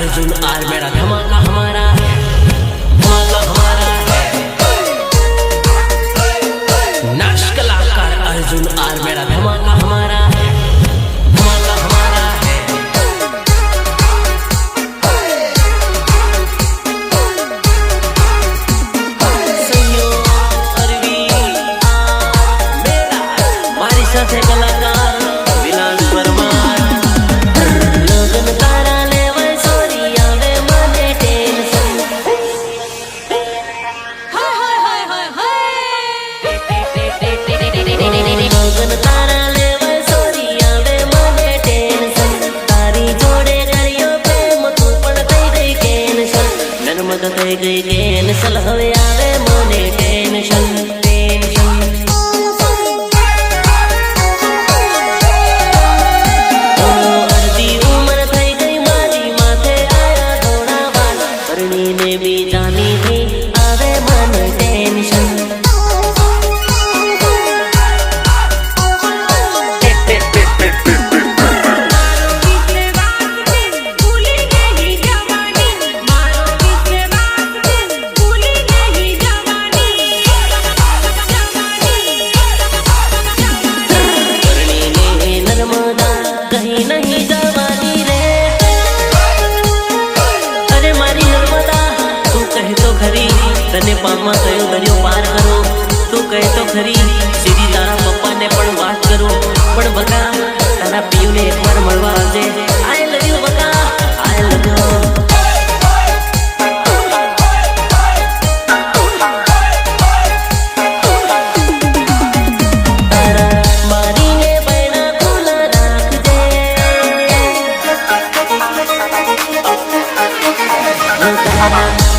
Arjun are मेरा धमाका हमारा धमाका हमारा नाश कलाकार अर्जुन आर मेरा धमाका हमारा धमाका हमारा मारी साथे कलाकार विलास परमार लगन तारा लेवे सोरी आवे मने टेंशन हाय हाय हाय हाय लगन तारा लेवे सोरी आवे मने टेंशन तारी जोड़े करियो प्रेम तू पण થઈ ગઈ કેન્સલ નર્મદ થઈ ગઈ કેન્સલ હવે આવે મને ટેન્શન कहीं नहीं जवानी रे अरे मारी नर्मदा तू कहे तो खरी तने पामा कयो दरियो पार करो तू कहे तो खरी सीधी तारा पप्पा ने पण बात करो पण बका तारा पीयू ने एक बार मळवा आवजे आई लव यू बका आई लव यू I'm